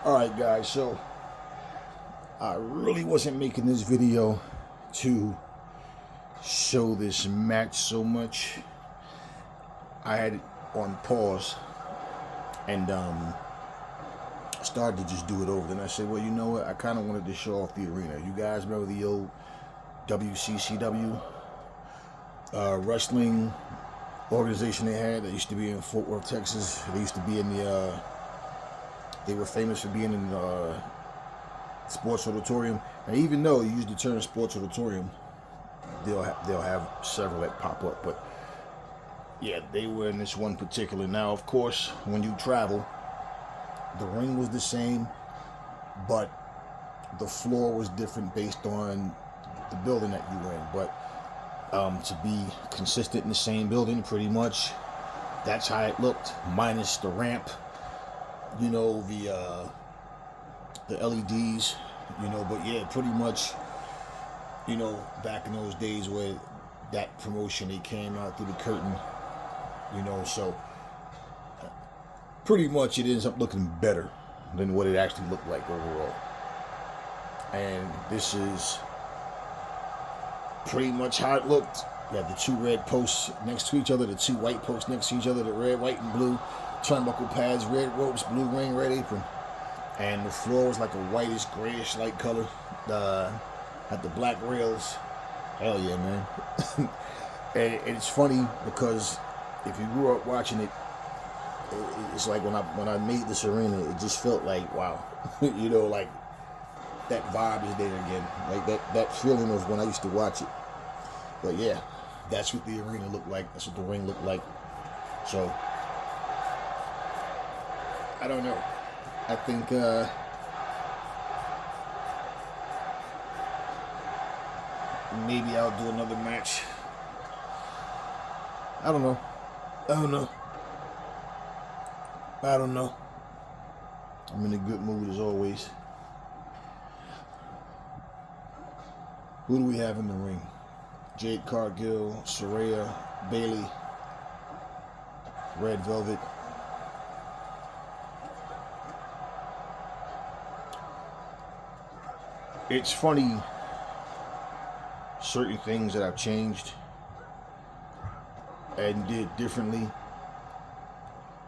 Alright guys, so I really wasn't making this video to show this match so much. I had it on pause and started to just do it over. Then I said, well, you know what, I kind of wanted to show off the arena. You guys remember the old WCCW wrestling organization they had that used to be in Fort Worth, Texas? They used to be in the they were famous for being in the sports auditorium. And even though you use the term sports auditorium, they'll have several that pop up. But yeah, they were in this one particular. Now, of course, when you travel, the ring was the same, but the floor was different based on the building that you were in. But to be consistent in the same building, pretty much, that's how it looked, minus the ramp. You know, the LEDs, you know, but yeah, pretty much, you know, back in those days where that promotion, they came out through the curtain, you know, so pretty much it ends up looking better than what it actually looked like overall. And this is pretty much how it looked. You had the two red posts next to each other, the two white posts next to each other, the red, white, and blue turnbuckle pads, red ropes, blue ring, red apron. And the floor was like a whitish, grayish light color. Had the black rails. Hell yeah, man. And it's funny because if you grew up watching it, it's like when I made this arena, it just felt like, wow. You know, like that vibe is there again. Like that feeling of when I used to watch it. But yeah, that's what the arena looked like. That's what the ring looked like. So I don't know. I think maybe I'll do another match. I don't know. I'm in a good mood as always. Who do we have in the ring? Jade Cargill, Saraya, Bailey, Red Velvet. It's funny, certain things that I've changed and did differently,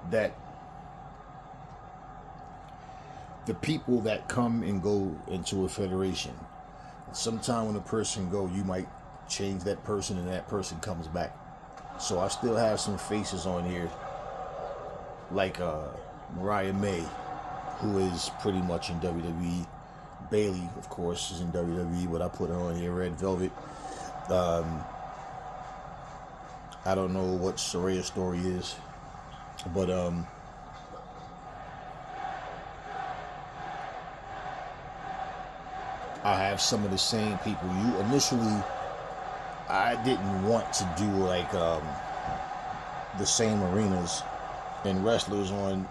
that the people that come and go into a federation, sometime when a person go, you might change that person and that person comes back. So I still have some faces on here, like Mariah May, who is pretty much in WWE. Bailey, of course, is in WWE, but I put her on here. Red Velvet. I don't know what Saraya's story is, but I have some of the same people. I didn't want to do like the same arenas and wrestlers on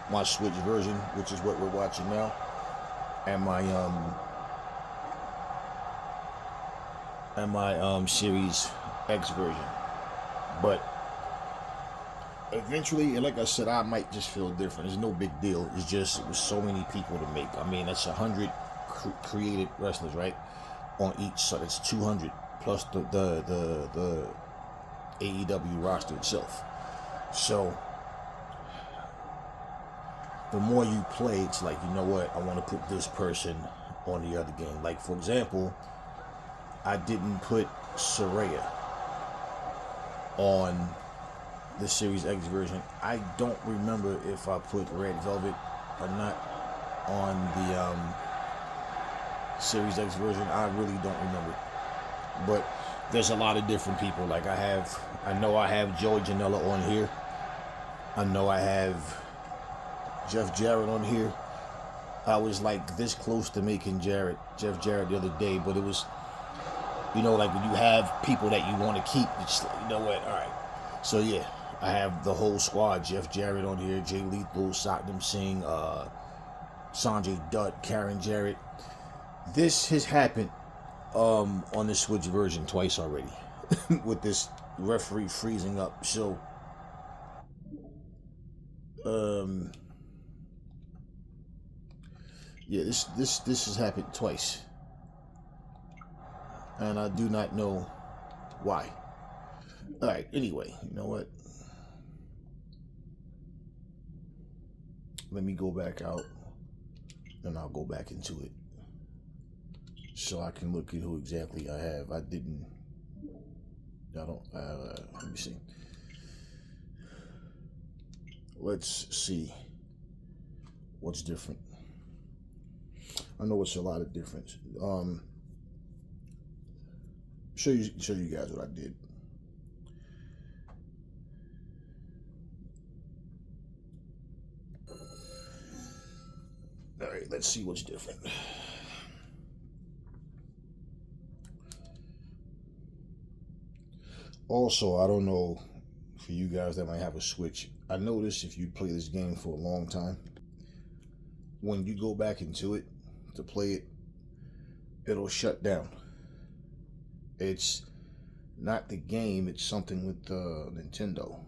my Switch version, which is what we're watching now, and my Series X version. But eventually, and like I said, I might just feel different. It's no big deal. It's just it was so many people to make. I mean, that's 100 created wrestlers, right? On each side, it's 200 plus the AEW roster itself. So the more you play, it's like, you know what, I want to put this person on the other game. Like, for example, I didn't put Saraya on the Series X version. I don't remember if I put Red Velvet or not on the Series X version. I really don't remember. But there's a lot of different people. Like I know I have Joey Janela on here. I know I have Jeff Jarrett on here. I was like this close to making Jeff Jarrett the other day, but it was, you know, like when you have people that you want to keep, it's just like, you know what, all right. So yeah, I have the whole squad. Jeff Jarrett on here, Jay Lethal, Satnam Singh, Sanjay Dutt, Karen Jarrett. This has happened on the Switch version twice already with this referee freezing up. So Yeah, this has happened twice, and I do not know why. All right. Anyway, you know what? Let me go back out, and I'll go back into it, so I can look at who exactly I have. I don't. Let me see. Let's see what's different. I know it's a lot of difference. Show you guys what I did. All right, let's see what's different. Also, I don't know, for you guys that might have a Switch, I noticed if you play this game for a long time, when you go back into it to play it, it'll shut down. It's not the game, it's something with Nintendo.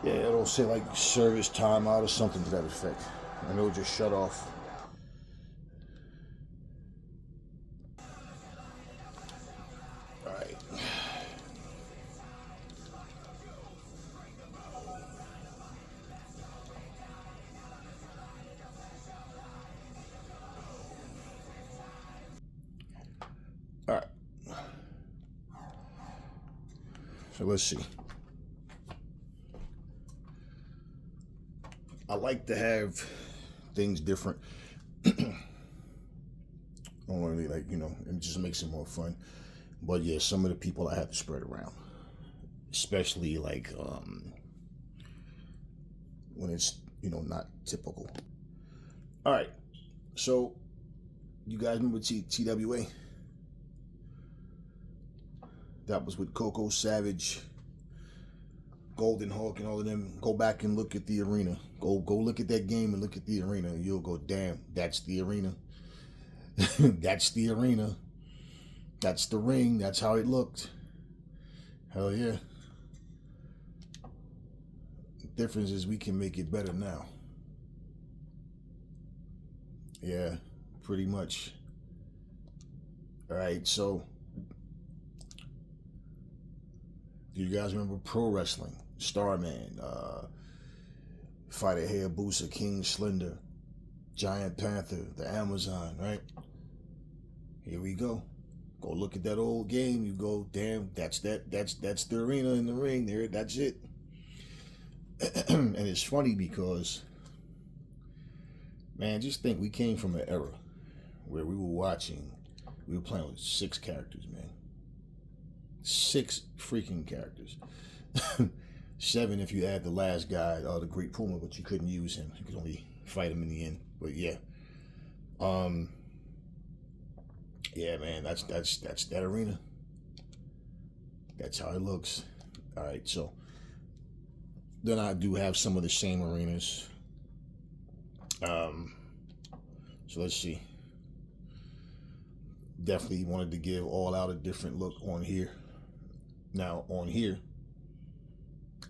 Yeah, it'll say like service timeout or something to that effect, and it'll just shut off. All right. All right. So let's see. I like to have things different. Only like, it just makes it more fun. But yeah, some of the people I have to spread around, especially like when it's not typical. All right, so you guys remember TWA? That was with Coco Savage, Golden Hawk, and all of them. Go back and look at the arena. Go look at that game and look at the arena. You'll go, damn, that's the arena. That's the arena. That's the ring. That's how it looked. Hell yeah. The difference is we can make it better now. Yeah, pretty much. All right, so do you guys remember pro wrestling? Starman, Fighter Hayabusa, King Slender, Giant Panther, the Amazon, right? Here we go. Go look at that old game. You go, damn, that's the arena in the ring there. That's it. And it's funny because, man, just think we came from an era where we were playing with 6 characters, man. 6 freaking characters. 7 if you add the last guy, the Great Puma, but you couldn't use him. You could only fight him in the end. But yeah. Yeah, man, that's that arena. That's how it looks. All right, so then I do have some of the same arenas. So let's see. Definitely wanted to give All Out a different look on here. Now on here,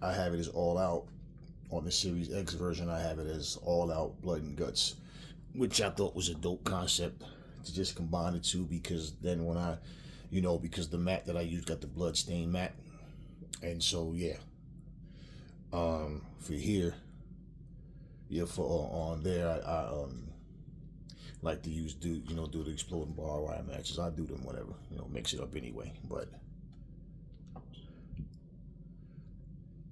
I have it as All Out. On the Series X version, I have it as All Out Blood and Guts, which I thought was a dope concept to just combine the two, because then when I, because the mat that I used got the bloodstained mat, and so yeah, for here, yeah, for on there, I like to do the exploding barbed wire matches. I do them whatever, mix it up anyway, but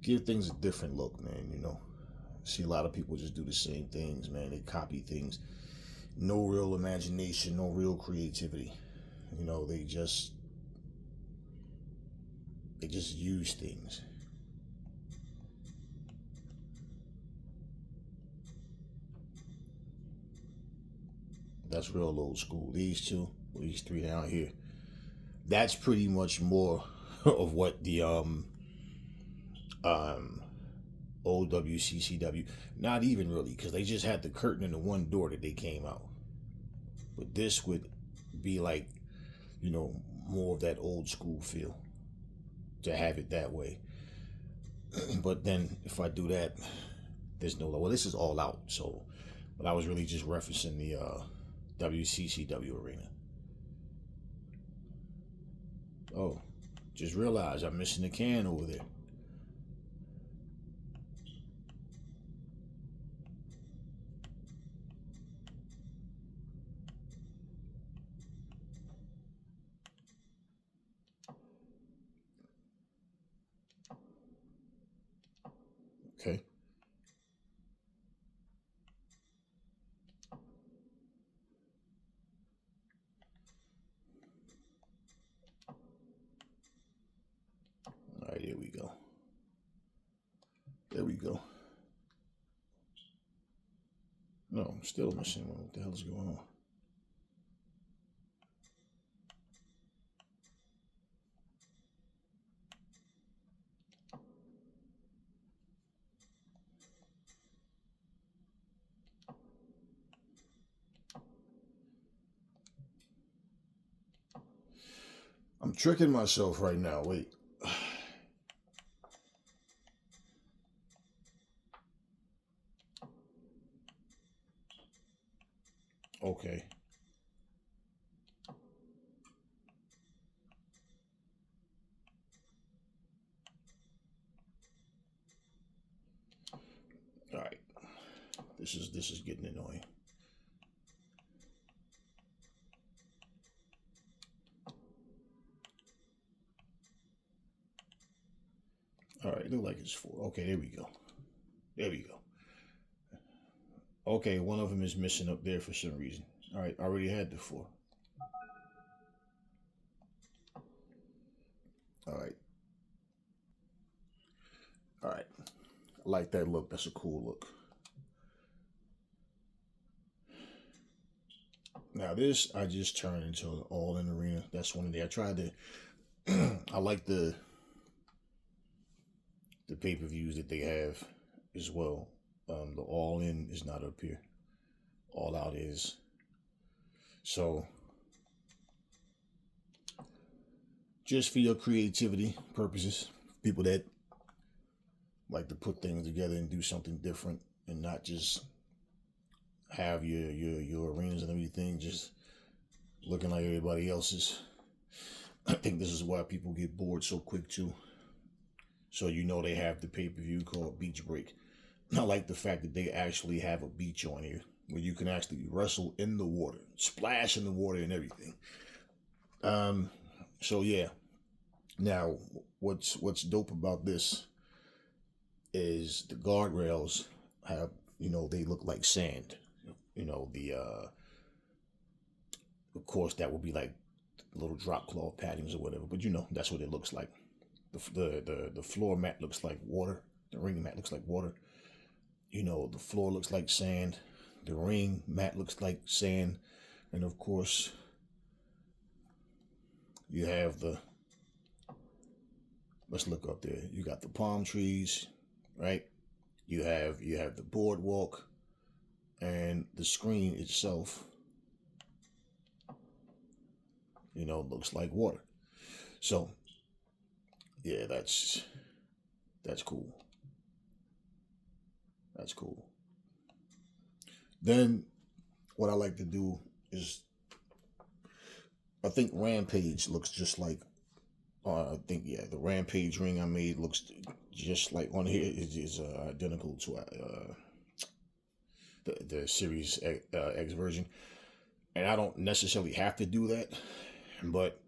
give things a different look, man. See a lot of people just do the same things, man. They copy things. No real imagination, no real creativity. They just use things. That's real old school. These 3 down here, that's pretty much more of what the old WCCW, not even really, because they just had the curtain and the one door that they came out. But this would be like, more of that old school feel, to have it that way. But then if I do that, there's no, well, this is All Out. So, but I was really just referencing the WCCW arena. Oh, just realized I'm missing a can over there. Okay. All right, here we go. There we go. No, I'm still missing one. What the hell is going on? I'm tricking myself right now. Wait. Okay. All right. This is getting annoying. All right, look like it's 4. Okay, there we go. There we go. Okay, one of them is missing up there for some reason. All right, I already had the 4. All right. All right. I like that look. That's a cool look. Now this, I just turned into an all-in arena. That's one of the, I tried to, I like the pay-per-views that they have as well. The all-in is not up here. All out is. So, just for your creativity purposes, people that like to put things together and do something different and not just have your arenas and everything just looking like everybody else's. I think this is why people get bored so quick too. So they have the pay-per-view called Beach Break. I like the fact that they actually have a beach on here where you can actually wrestle in the water, splash in the water and everything. So yeah. Now, what's dope about this is the guardrails have, they look like sand. Of course, that would be like little drop cloth patterns or whatever, but that's what it looks like. The floor mat looks like water. The ring mat looks like water. The floor looks like sand. The ring mat looks like sand. And of course, you have let's look up there. You got the palm trees, right? You have the boardwalk, and the screen itself, looks like water. So, yeah, that's cool. That's cool. Then, what I like to do is, I think Rampage looks just like, the Rampage ring I made looks just like on here is identical to the Series X version. And I don't necessarily have to do that, but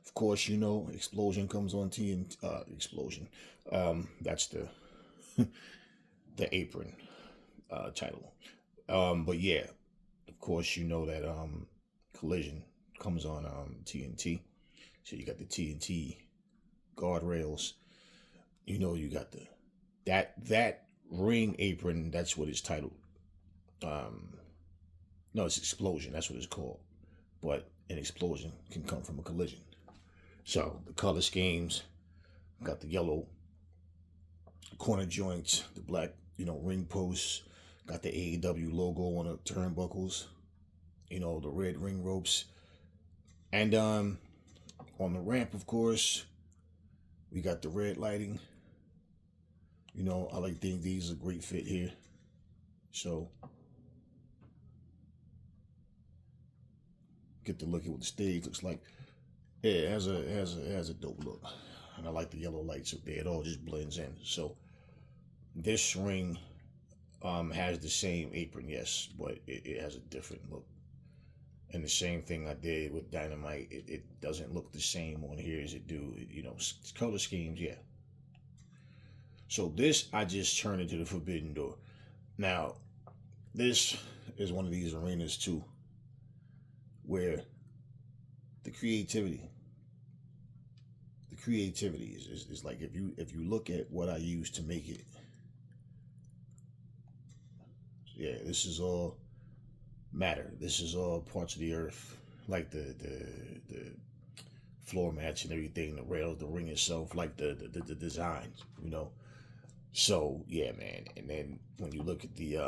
of course, Explosion comes on TNT. Explosion. That's the the apron title. But yeah, of course, that Collision comes on TNT. So you got the TNT guardrails. You got that ring apron. That's what it's titled. No, it's Explosion. That's what it's called. But an explosion can come from a collision. So the color schemes, got the yellow corner joints, the black, ring posts, got the AEW logo on the turnbuckles, the red ring ropes. And on the ramp, of course, we got the red lighting. You know, I like think these are a great fit here. So get to look at what the stage looks like. Yeah, it has a dope look. And I like the yellow lights up there. It all just blends in. So this ring has the same apron, yes, but it has a different look. And the same thing I did with Dynamite, it doesn't look the same on here as it do, you know, color schemes, yeah. So this, I just turned into the Forbidden Door. Now, this is one of these arenas too, where the creativity is like if you look at what I used to make it, yeah, this is all matter. This is all parts of the earth, like the floor mats and everything, the rails, the ring itself, like the designs, you know. So yeah, man. And then when you look at the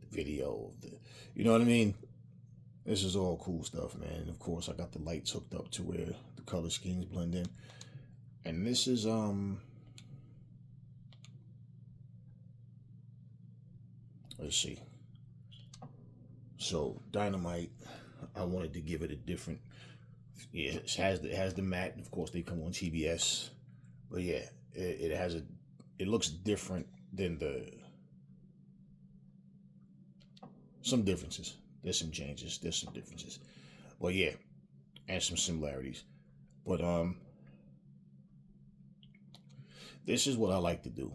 video of the, you know what I mean. This is all cool stuff, man. And of course, I got the lights hooked up to where the color schemes blend in. And this is let's see. So Dynamite, I wanted to give it a different. Yeah, it has the mat. Of course, they come on TBS, but yeah, it has a. It looks different than the. Some differences. There's some changes. There's some differences. Well, yeah, and some similarities. But this is what I like to do.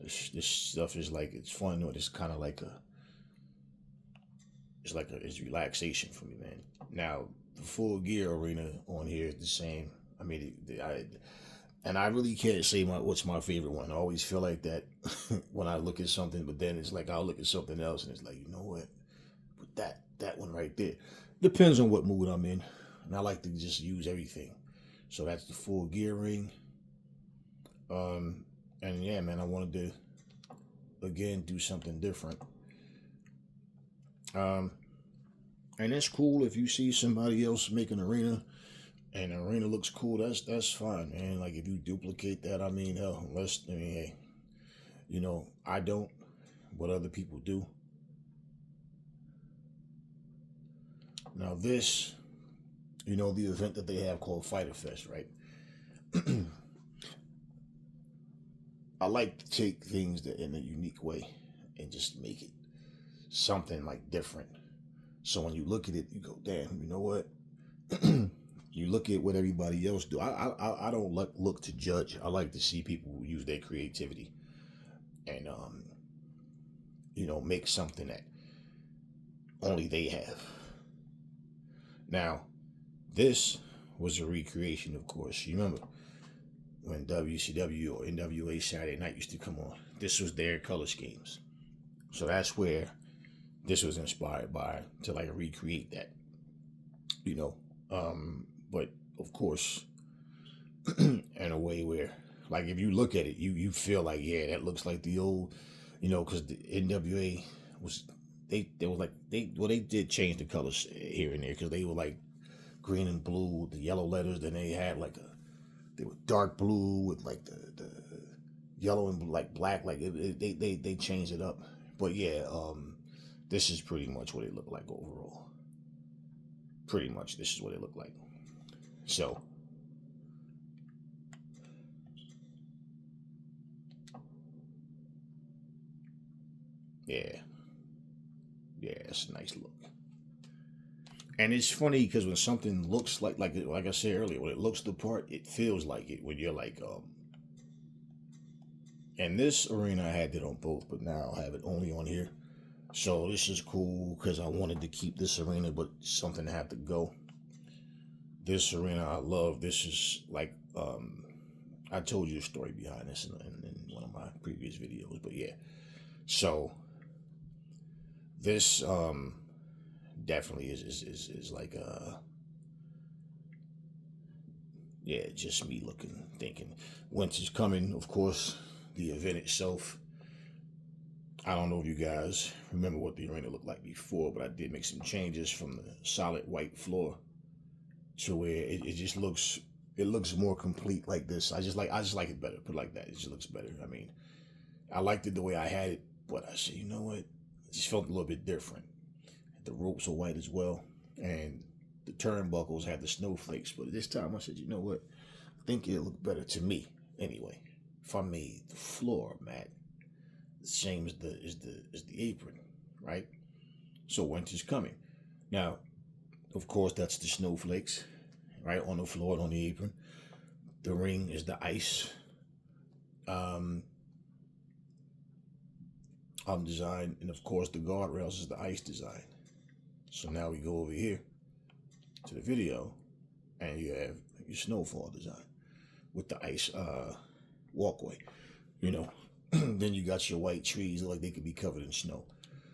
This stuff is like it's fun, or it's kind of like a. It's relaxation for me, man. Now the Full Gear arena on here is the same. I mean, and I really can't say what's my favorite one. I always feel like that when I look at something, but then it's like I'll look at something else and it's like, you know what? Put that one right there. Depends on what mood I'm in. And I like to just use everything. So that's the Full Gear ring. And yeah, man, I wanted to again do something different. And it's cool if you see somebody else make an arena and the arena looks cool, that's fine, man. Like if you duplicate that, I mean, hell, hey, you know, I don't, what other people do. Now this, you know, the event that they have called Fighter Fest, right? I like to take things that in a unique way and just make it something like different. So when you look at it, you go, damn, you know what? You look at what everybody else do. I don't look to judge. I like to see people use their creativity and you know, make something that only they have. Now, this was a recreation, of course. You remember when WCW or NWA Saturday Night used to come on? This was their color schemes. So that's where this was inspired by, to like recreate that, you know. But of course, in a way where, like, if you look at it, you feel like, yeah, that looks like the old, you know, because the NWA was, they were like, they did change the colors here and there, because they were like green and blue with the yellow letters. Then they had like they were dark blue with like the yellow and like black, like they changed it up. But yeah, this is pretty much what it looked like overall. Pretty much, this is what it looked like. So, yeah, it's a nice look. And it's funny because when something looks like I said earlier, when it looks the part, it feels like it. When you're like, and this arena I had it on both, but now I have it only on here. So this is cool because I wanted to keep this arena, but something had to go. This arena I love. This is like, I told you the story behind this in one of my previous videos, but yeah. So this definitely is like yeah, just me looking, thinking. Winter's coming, of course. The event itself, I don't know if you guys remember what the arena looked like before, but I did make some changes from the solid white floor to where it just looks it looks more complete like this. I just like it better. Put it like that. It just looks better. I mean, I liked it the way I had it, but I said, you know what? It just felt a little bit different. The ropes are white as well, and the turnbuckles had the snowflakes. But this time I said, you know what? I think it looked better to me anyway. If I made the floor matte, the same as the apron, right? So winter's coming. Now, of course, that's the snowflakes, right, on the floor and on the apron. The ring is the ice. Design, and of course the guardrails is the ice design. So now we go over here to the video, and you have your snowfall design with the ice walkway. You know, then you got your white trees like they could be covered in snow.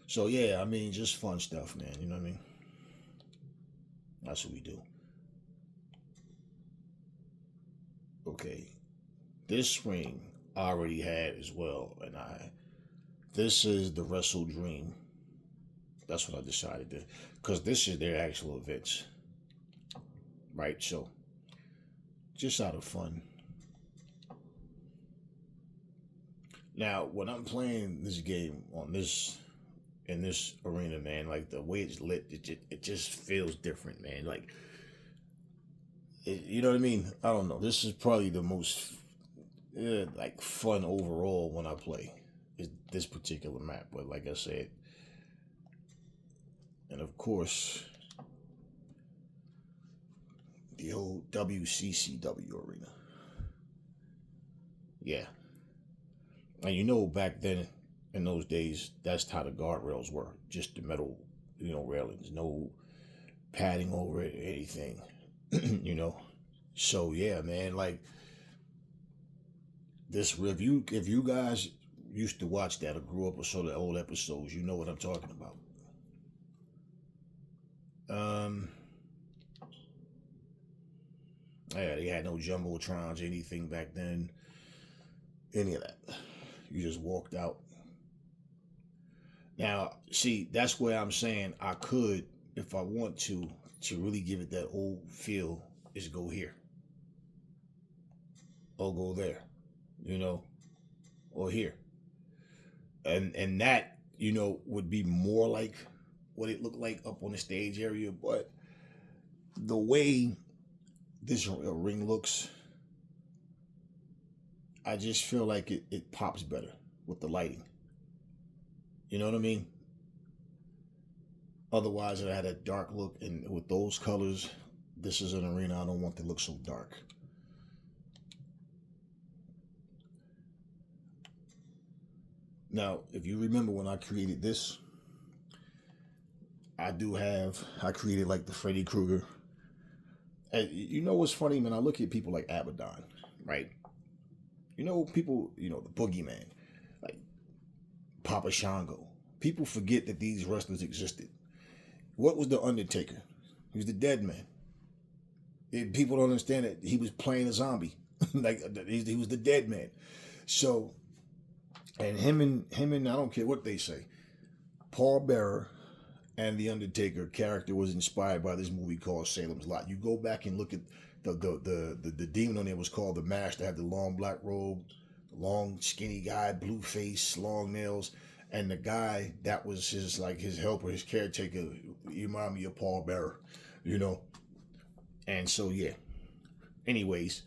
So yeah, I mean, just fun stuff, man. You know what I mean? That's what we do. Okay, this ring I already had as well, and this is the Wrestle Dream. That's what I decided to, because this is their actual events, right? So, just out of fun. Now, when I'm playing this game in this arena, man, like the way it's lit, it just feels different, man. Like, you know what I mean? I don't know. This is probably the most like fun overall when I play is this particular map. But like I said, and of course, the old WCCW arena. Yeah. And you know, back then, in those days, that's how the guardrails were. Just the metal, railings. No padding over it or anything, you know. So, yeah, man, like, this review, if you guys used to watch that or grew up with sort of old episodes, you know what I'm talking about. Yeah, they had no jumbotrons, anything back then, any of that. You just walked out. Now, see, that's where I'm saying I could, if I want to really give it that old feel, is go here. Or go there, or here. And that, would be more like what it looked like up on the stage area. But the way this ring looks, I just feel like it pops better with the lighting. You know what I mean? Otherwise, it had a dark look, and with those colors, this is an arena I don't want to look so dark. Now, if you remember when I created this, I created like the Freddy Krueger. And you know what's funny, man? I look at people like Abaddon, right? People, the Boogeyman, like Papa Shango. People forget that these wrestlers existed. What was the Undertaker? He was the dead man. People don't understand that he was playing a zombie. Like, he was the dead man. So, and him and I don't care what they say, Paul Bearer and the Undertaker character was inspired by this movie called Salem's Lot. You go back and look at the demon on there was called the Master. Had the long black robe, the long skinny guy, blue face, long nails, and the guy that was his helper, his caretaker. He reminded me of Paul Bearer, And so yeah. Anyways,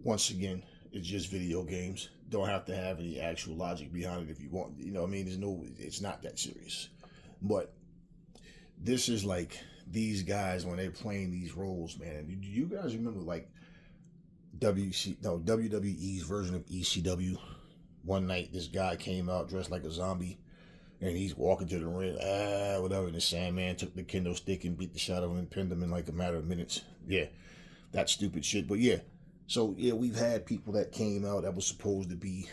once again, it's just video games. Don't have to have any actual logic behind it if you want. It's not that serious. But this is like these guys when they're playing these roles, man. Do you guys remember like WWE's version of ECW? One night, this guy came out dressed like a zombie, and he's walking to the ring, whatever. And the Sandman took the kendo stick and beat the shit out of him and pinned him in like a matter of minutes. Yeah, that stupid shit. But yeah, so yeah, we've had people that came out that was supposed to be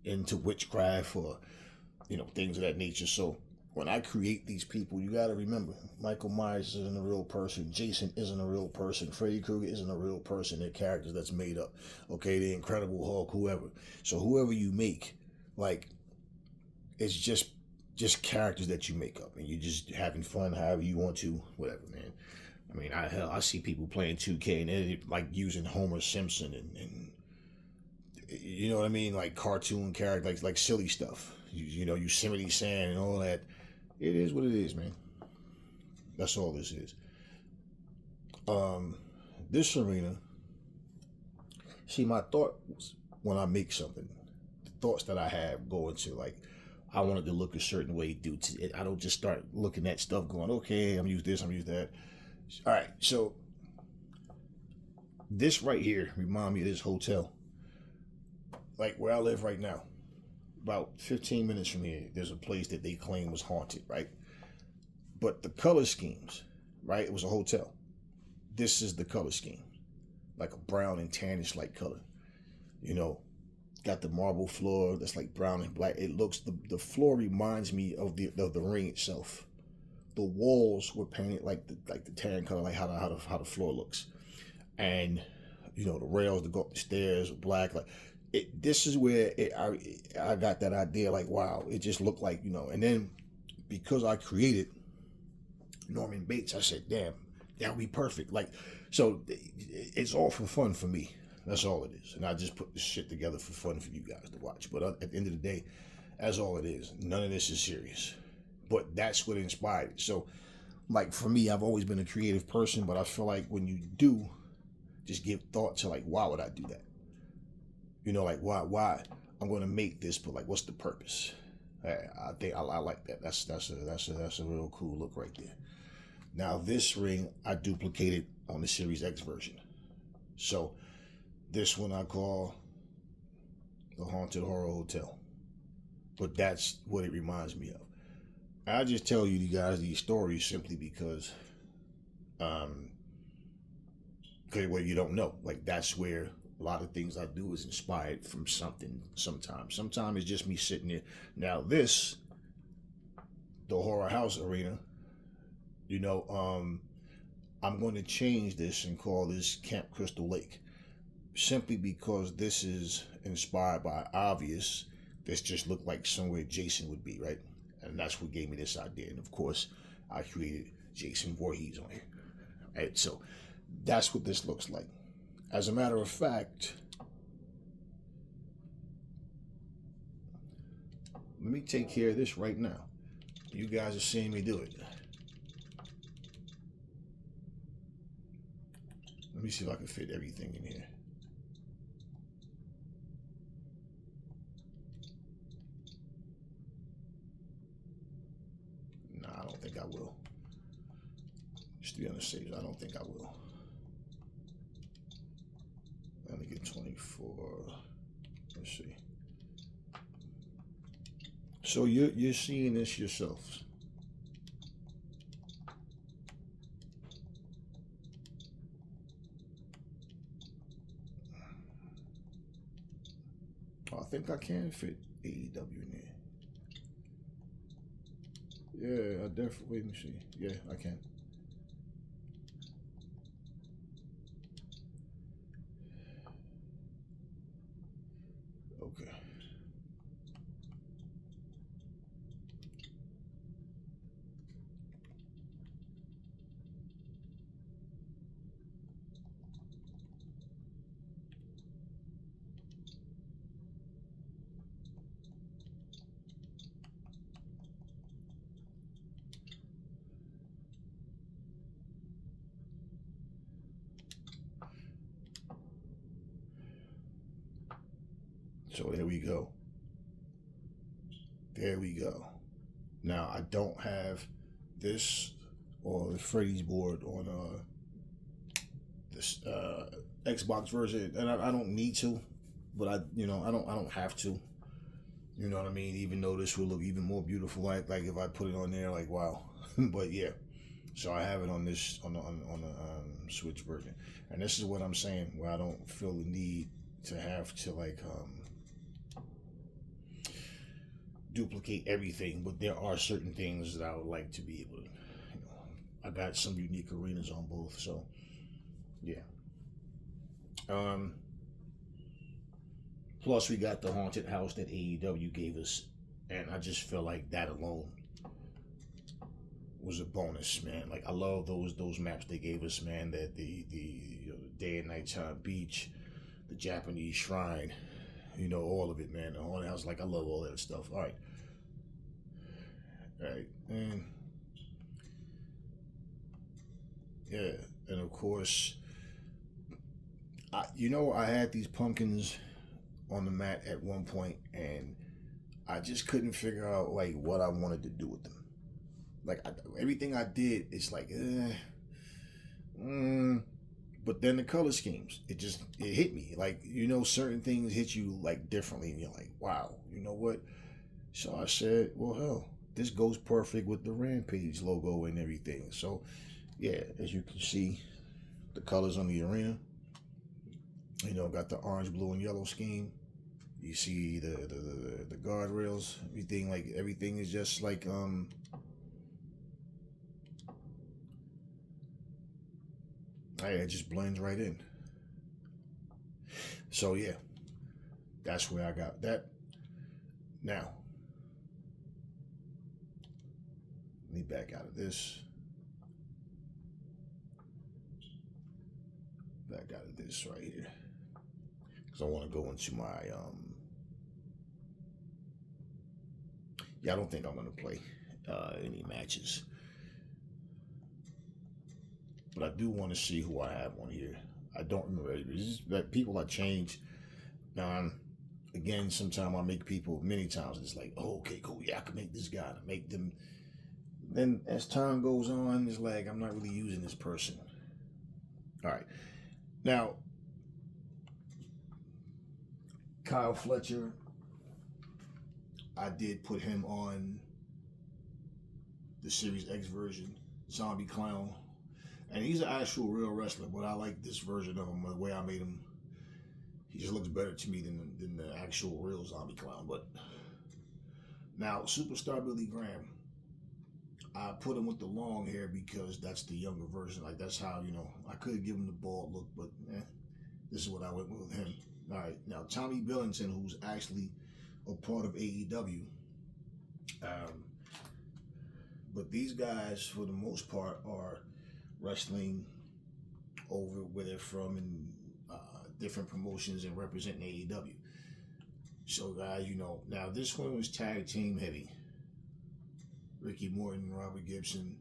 into witchcraft or things of that nature. So when I create these people, you got to remember, Michael Myers isn't a real person. Jason isn't a real person. Freddy Krueger isn't a real person. They're characters that's made up. Okay, the Incredible Hulk, whoever. So whoever you make, like, it's just characters that you make up, and you're just having fun however you want to, whatever, man. I mean, I see people playing 2K and they're like using Homer Simpson and you know what I mean, like cartoon characters, like silly stuff. You know, Yosemite Sam and all that. It is what it is, man. That's all this is. Um, this arena. See, my thought when I make something, the thoughts that I have go into like, I want it to look a certain way due to it. I don't just start looking at stuff going, okay, I'm use this, I'm use that. All right, so this right here remind me of this hotel. Like where I live right now, about 15 minutes from here, there's a place that they claim was haunted, right? But the color schemes, right? It was a hotel. This is the color scheme, like a brown and tannish like color. You know, got the marble floor that's like brown and black. It looks the floor reminds me of the ring itself. The walls were painted like the tan color, like how the floor looks, and you know the rails to go up the stairs are black. Like this is where I got that idea. Like wow, it just looked like, you know. And then because I created Norman Bates, I said, damn, that would be perfect. Like so, it's all for fun for me. That's all it is. And I just put this shit together for fun for you guys to watch. But at the end of the day, that's all it is. None of this is serious. But that's what inspired it. So, like, for me, I've always been a creative person, but I feel like when you do, just give thought to, like, why would I do that? You know, like, why? I'm going to make this, but, like, what's the purpose? I think I like that. That's a real cool look right there. Now, this ring, I duplicated on the Series X version. So, this one I call the Haunted Horror Hotel. But that's what it reminds me of. I just tell you guys these stories simply because well, you don't know. Like, that's where a lot of things I do is inspired from something sometimes. Sometimes it's just me sitting there. Now, this, the Horror House Arena, you know, I'm going to change this and call this Camp Crystal Lake. Simply because this is inspired by Obvious. This just looked like somewhere Jason would be, right? And that's what gave me this idea. And of course, I created Jason Voorhees on here. Right? So that's what this looks like. As a matter of fact, let me take care of this right now. You guys are seeing me do it. Let me see if I can fit everything in here. I don't think I will. Just to be on the safe, I don't think I will. Let me get 24. Let's see. So you're seeing this yourselves. I think I can fit AEW in there. Yeah, I definitely, let me see. Yeah, I can. Okay. So there we go. There we go. Now I don't have this or the Freddy's board on this Xbox version, and I don't need to, but I don't have to. You know what I mean? Even though this will look even more beautiful, like if I put it on there, like wow. But yeah, so I have it on this on the Switch version, and this is what I'm saying. Where I don't feel the need to have to like duplicate everything, but there are certain things that I would like to be able to, you know, I got some unique arenas on both, so yeah. Plus we got the haunted house that AEW gave us, and I just feel like that alone was a bonus, man. Like, I love those maps they gave us, man. That the day and nighttime beach, the Japanese shrine, all of it, man. The haunted house, like, I love all that stuff. All right, and yeah, and of course, I had these pumpkins on the mat at one point, and I just couldn't figure out like what I wanted to do with them. Like, everything I did, it's like, but then the color schemes, it hit me. Like, certain things hit you like differently, and you're like, wow, you know what? So I said, well, hell, this goes perfect with the Rampage logo and everything. So yeah, as you can see, the colors on the arena, got the orange, blue, and yellow scheme. You see the guardrails, everything is just like it just blends right in. So yeah, that's where I got that. Now, let me back out of this. Back out of this right here, because I want to go into my I don't think I'm gonna play any matches, but I do want to see who I have on here. I don't remember. It's just that people I change. Now, again, sometimes I make people many times. It's like, oh, okay, cool. Yeah, I can make this guy. To make them. Then as time goes on, it's like I'm not really using this person. All right, now Kyle Fletcher, I did put him on the Series X version, Zombie Clown. And he's an actual real wrestler, but I like this version of him, the way I made him. He just looks better to me than the actual real Zombie Clown. But now, Superstar Billy Graham, I put him with the long hair because that's the younger version. Like, that's how, I could give him the bald look, but this is what I went with him. All right, now Tommy Billington, who's actually a part of AEW. But these guys, for the most part, are wrestling over where they're from in different promotions and representing AEW. So, guys, now this one was tag team heavy. Ricky Morton, Robert Gibson.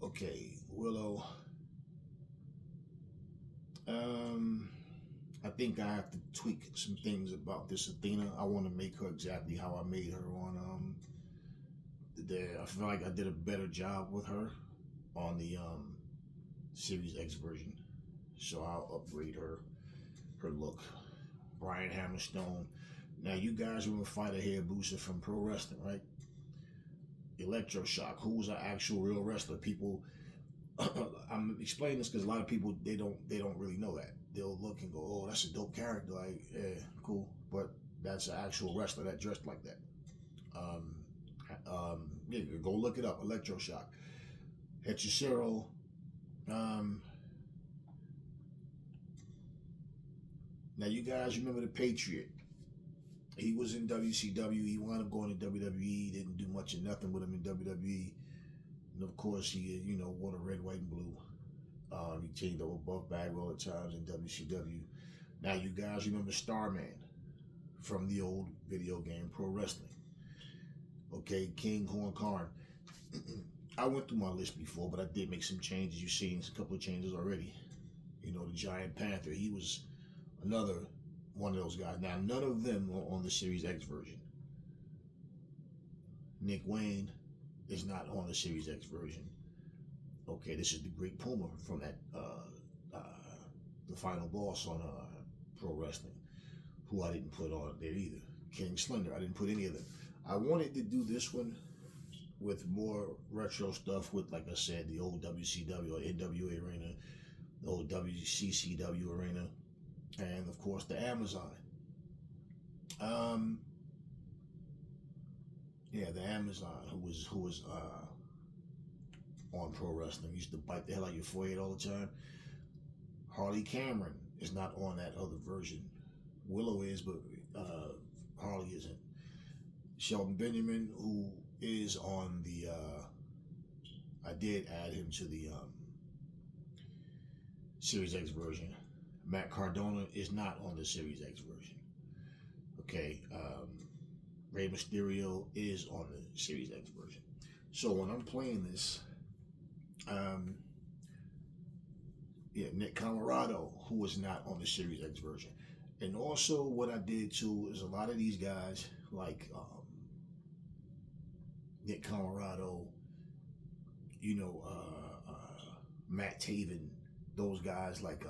Okay, Willow. I think I have to tweak some things about this Athena. I want to make her exactly how I made her on I feel like I did a better job with her on the Series X version. So I'll upgrade her look. Brian Hammerstone. Now, you guys remember Fighter Hayabusa from Pro Wrestling, right? Electroshock, who was an actual real wrestler. People, I'm explaining this because a lot of people they don't really know that. They'll look and go, "Oh, that's a dope character." Like, yeah, cool, but that's an actual wrestler that dressed like that. Yeah, go look it up. Electroshock, Hechicero. Now, you guys remember the Patriot? He was in WCW. He wound up going to WWE. Didn't do much of nothing with him in WWE. And of course, he wore the red, white, and blue. He changed over buff bag all the times in WCW. Now, you guys remember Starman from the old video game Pro Wrestling. Okay, King Horn Karn. I went through my list before, but I did make some changes. You've seen a couple of changes already. The Giant Panther. He was another one of those guys. Now, none of them are on the Series X version. Nick Wayne is not on the Series X version. Okay, this is the Great Puma from that the final boss on Pro Wrestling, who I didn't put on there either. King Slender, I didn't put any of them. I wanted to do this one with more retro stuff with, like I said, the old WCW or NWA arena, the old WCCW arena, and of course the Amazon. The Amazon, who was on Pro Wrestling, used to bite the hell out of your forehead all the time. Harley Cameron is not on that other version. Willow is, but Harley isn't. Shelton Benjamin, who is on the I did add him to the Series X version. Matt Cardona is not on the Series X version. Okay, Rey Mysterio is on the Series X version. So when I'm playing this, Nick Colorado, who was not on the Series X version. And also what I did too is a lot of these guys like Nick Colorado, Matt Taven, those guys like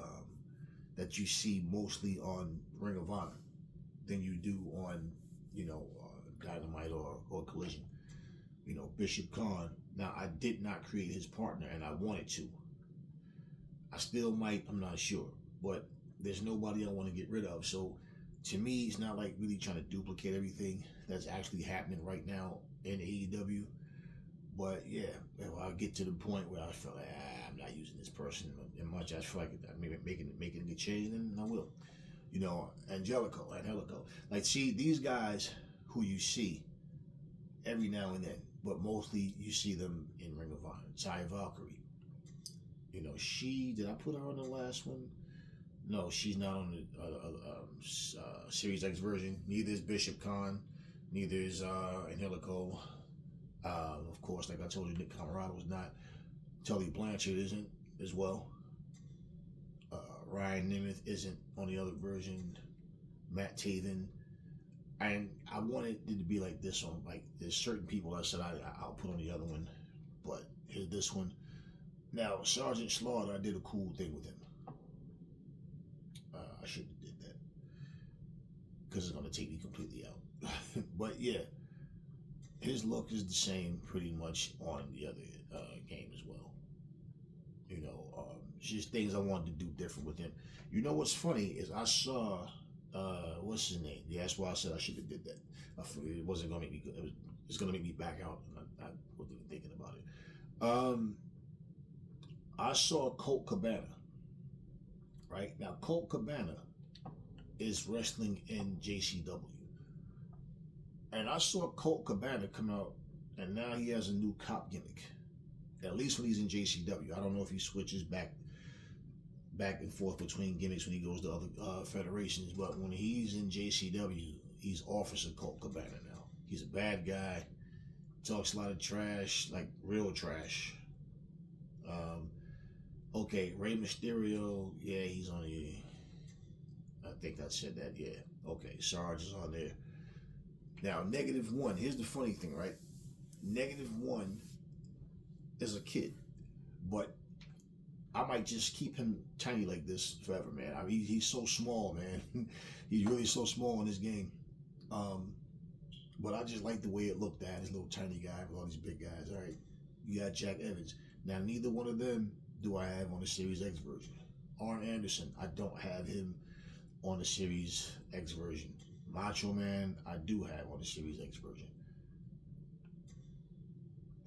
that you see mostly on Ring of Honor than you do on, Dynamite or Collision. Bishop Khan. Now, I did not create his partner, and I wanted to. I still might, I'm not sure. But there's nobody I want to get rid of. So, to me, it's not like really trying to duplicate everything that's actually happening right now in AEW. But, yeah, I'll get to the point where I feel like, I'm not using this person as much. I feel like I'm making a good change, then I will. Angelico. Like, see, these guys who you see every now and then, but mostly you see them in Ring of Honor. Ty Valkyrie. Did I put her on the last one? No, she's not on the Series X version. Neither is Bishop Khan. Neither is Angelico. Of course, like I told you, Nick Colorado was not. Tully Blanchard isn't as well. Ryan Nemeth isn't on the other version. Matt Taven. And I wanted it to be like this on, like, there's certain people I said I'll put on the other one, but here's this one. Now, Sergeant Slaughter, I did a cool thing with him. I shouldn't have did that because it's going to take me completely out. But yeah, his look is the same pretty much on the other game as well. Just things I wanted to do different with him. What's funny is I saw what's his name? Yeah, that's why I said I should have did that. I figured it wasn't gonna make me good. It's gonna make me back out, and I wasn't even thinking about it. I saw Colt Cabana. Right now, Colt Cabana is wrestling in JCW, and I saw Colt Cabana come out, and now he has a new cop gimmick. At least when he's in JCW, I don't know if he switches back and forth between gimmicks when he goes to other federations. But when he's in JCW, he's Officer Colt Cabana now. He's a bad guy, talks a lot of trash, like real trash. Okay, Rey Mysterio, yeah, he's on the. I think I said that, yeah. Okay, Sarge is on there. Now, -1. Here's the funny thing, right? -1 is a kid, but I might just keep him tiny like this forever, man. I mean, he's so small, man. He's really so small in this game. But I just like the way it looked at his little tiny guy with all these big guys. All right, you got Jack Evans. Now, neither one of them do I have on the Series X version. Arn Anderson, I don't have him on the Series X version. Macho Man, I do have on the Series X version.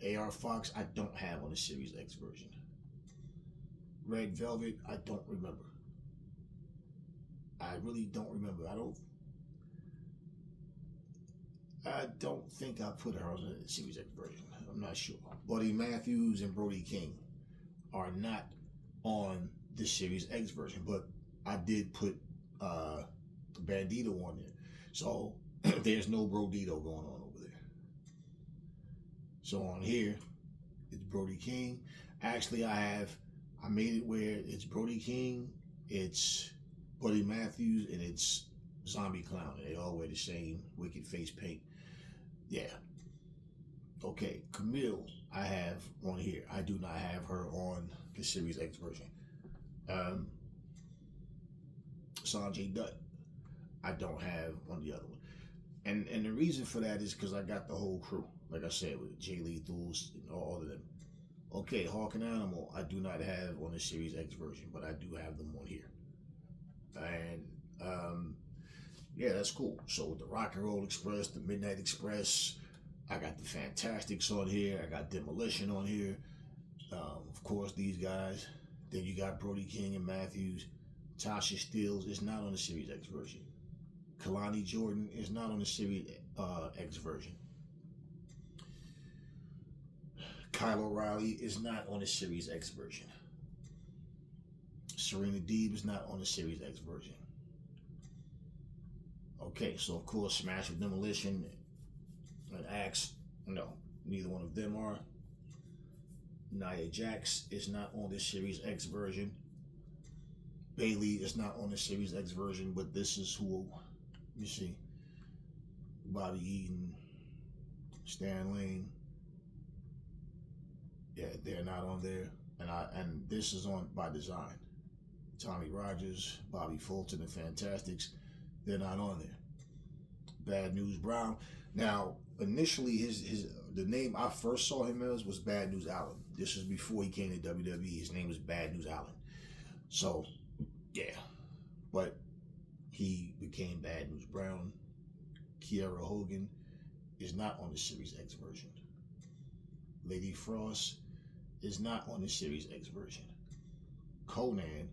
AR Fox, I don't have on the Series X version. Red Velvet, I don't remember. I really don't remember. I don't think I put her on the Series X version. I'm not sure. Buddy Matthews and Brody King are not on the Series X version, but I did put Bandito on there. So there's no Brodito going on over there. So on here, it's Brody King. Actually, I made it where it's Brody King, it's Buddy Matthews, and it's Zombie Clown. They all wear the same wicked face paint. Yeah. Okay, Camille, I have on here. I do not have her on the Series X version. Sanjay Dutt, I don't have on the other one. And the reason for that is because I got the whole crew. Like I said, with Jay Lethals and all of them. Okay, Hawk and Animal, I do not have on the Series X version, but I do have them on here. And yeah, that's cool. So with the Rock and Roll Express, the Midnight Express, I got the Fantastics on here. I got Demolition on here. Of course, these guys. Then you got Brody King and Matthews. Tasha Steelz is not on the Series X version. Kalani Jordan is not on the Series X version. Kyle O'Reilly is not on the Series X version. Serena Deeb is not on the Series X version. Okay, so of course Smash with Demolition and Axe, no, neither one of them are. Nia Jax is not on the Series X version. Bayley is not on the Series X version, but this is who, you see, Bobby Eaton, Stan Lane. Yeah, they're not on there, and this is on by design. Tommy Rogers, Bobby Fulton, and Fantastics, they're not on there. Bad News Brown. Now, initially, the name I first saw him as was Bad News Allen. This was before he came to WWE. His name was Bad News Allen. So, yeah, but he became Bad News Brown. Kiera Hogan is not on the Series X version. Lady Frost is not on the Series X version. Conan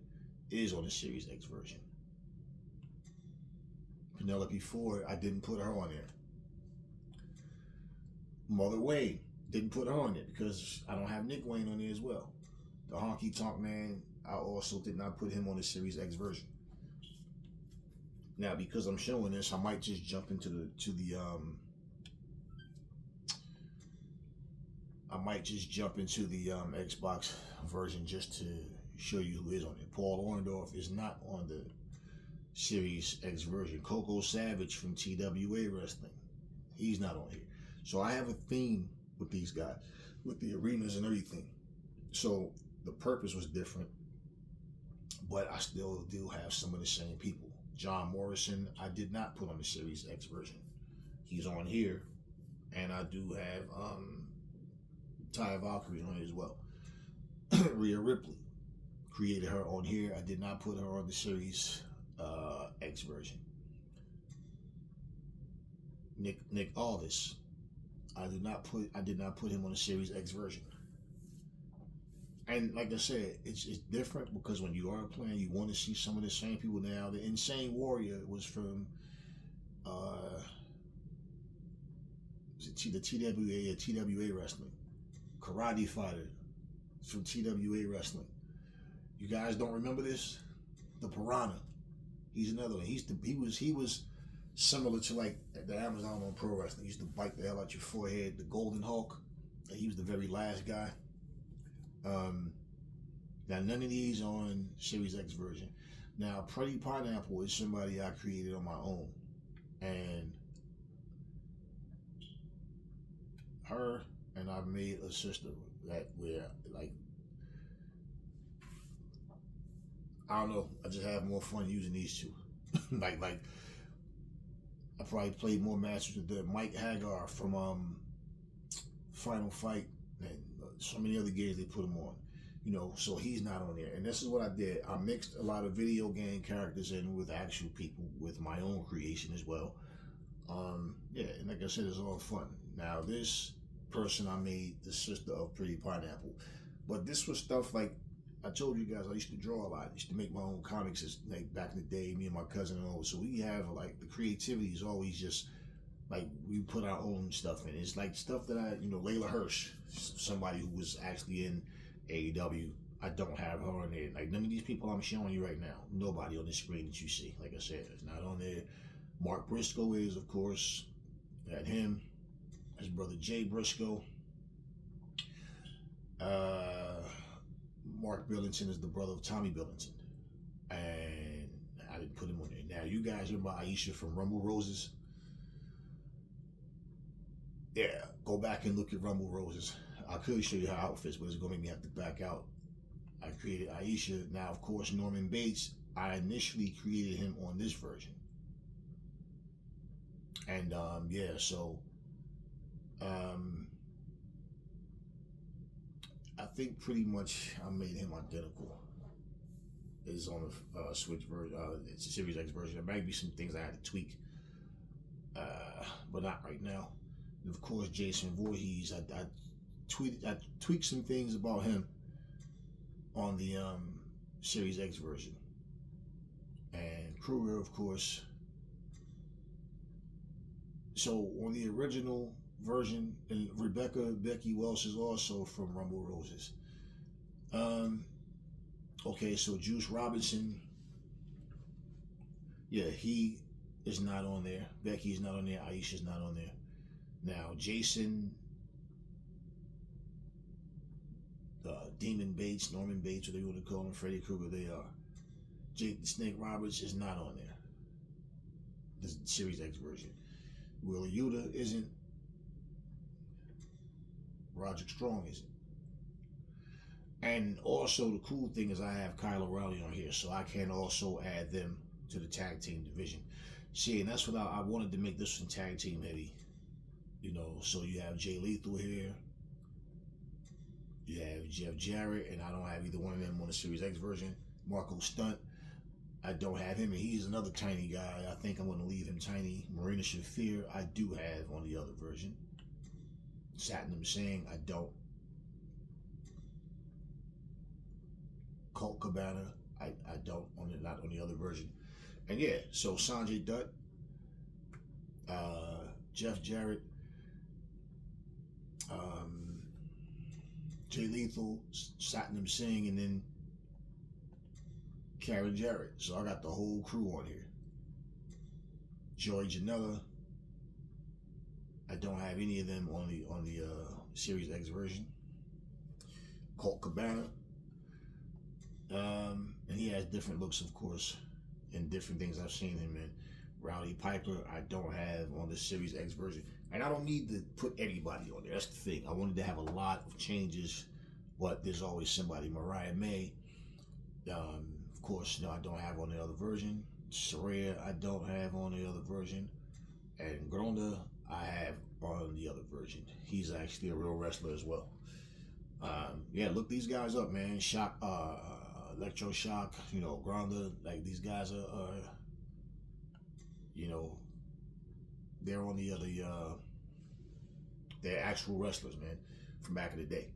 is on the Series X version. Penelope Ford, I didn't put her on there. Mother Wayne, didn't put her on there because I don't have Nick Wayne on there as well. The Honky Tonk Man, I also did not put him on the Series X version. Now, because I'm showing this, I might just jump into the Xbox version just to show you who is on it. Paul Orndorff is not on the Series X version. Coco Savage from TWA Wrestling, he's not on here. So I have a theme with these guys, with the arenas and everything. So the purpose was different, but I still do have some of the same people. John Morrison, I did not put on the Series X version. He's on here, and I do have Ty Valkyrie on it as well. Rhea Ripley, created her on here. I did not put her on the Series X version. Nick Aldis, I did not put him on the Series X version. And like I said, it's different because when you are playing, you want to see some of the same people. Now, the Insane Warrior was from the TWA Wrestling. Karate Fighter from TWA Wrestling. You guys don't remember this? The Piranha. He's another one. He was similar to like the Amazon on Pro Wrestling. He used to bite the hell out your forehead. The Golden Hulk. He was the very last guy. Now none of these on Series X version. Now Pretty Pineapple is somebody I created on my own, and her and I made a system that where like I don't know, I just have more fun using these two. like I probably played more matches with the Mike Hagar from Final Fight and so many other games they put him on. So he's not on there. And this is what I did. I mixed a lot of video game characters in with actual people with my own creation as well. Yeah, and like I said, it's all fun. Now, this person I made the sister of Pretty Pineapple. But this was stuff like, I told you guys I used to draw a lot. I used to make my own comics like back in the day, me and my cousin and all. So we have like the creativity is always just like we put our own stuff in. It's like stuff that Layla Hirsch, somebody who was actually in AEW. I don't have her on there. Like none of these people I'm showing you right now. Nobody on the screen that you see. Like I said, it's not on there. Mark Briscoe is, of course. Got him. His brother Jay Briscoe. Mark Billington is the brother of Tommy Billington. And I didn't put him on there. Now, you guys remember Aisha from Rumble Roses? Yeah, go back and look at Rumble Roses. I could show you her outfits, but it's going to make me have to back out. I created Aisha. Now, of course, Norman Bates, I initially created him on this version. And, I think pretty much I made him identical. It's on the Switch version. It's a Series X version. There might be some things I had to tweak, but not right now. And of course, Jason Voorhees. I tweaked some things about him on the Series X version. And Kruger, of course. So on the original version, and Becky Welch is also from Rumble Roses. Okay, so Juice Robinson, yeah, he is not on there. Becky's not on there. Aisha's not on there. Now, Jason, Demon Bates, Norman Bates, what they want to call him, Freddy Krueger, they are. Jake the Snake Roberts is not on there. The Series X version. Wheeler Yuta isn't. Roderick Strong isn't. And also, the cool thing is I have Kyle O'Reilly on here, so I can also add them to the tag team division. See, and that's what I wanted to make this one tag team heavy. You know, so you have Jay Lethal here. You have Jeff Jarrett, and I don't have either one of them on the Series X version. Marco Stunt, I don't have him, and he's another tiny guy. I think I'm going to leave him tiny. Marina Shafir, I do have on the other version. Satnam Singh, I don't. Colt Cabana, I don't, not on the other version. And yeah, so Sanjay Dutt, Jeff Jarrett, Jay Lethal, Satnam Singh, and then Karen Jarrett. So I got the whole crew on here. Joey Janela, I don't have any of them on the Series X version. Colt Cabana, and he has different looks, of course, and different things I've seen him in. Rowdy Piper, I don't have on the Series X version. And I don't need to put anybody on there. That's the thing. I wanted to have a lot of changes, but there's always somebody. Mariah May, of course, I don't have on the other version. Saraya, I don't have on the other version. And Gronda, I have on the other version. He's actually a real wrestler as well. Yeah, look these guys up, man. Shock, Electroshock, Gronda, like these guys are they're on the other, they're actual wrestlers, man, from back in the day.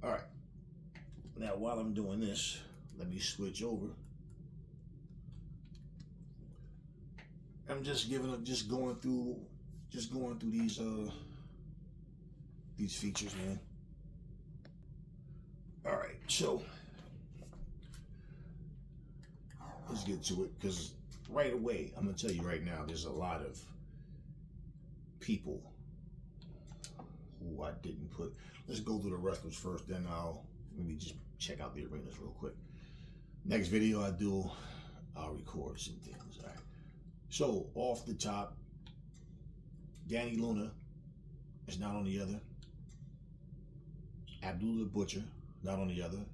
All right. Now, while I'm doing this, let me switch over. I'm just going through these features, man. All right, so let's get to it, because right away, I'm gonna tell you right now, there's a lot of people who I didn't put. Let's go through the wrestlers first, then I'll maybe just check out the arenas real quick. Next video I do, I'll record some things. All right. So off the top, Danny Luna is not on the other. Abdullah the Butcher, not on the other.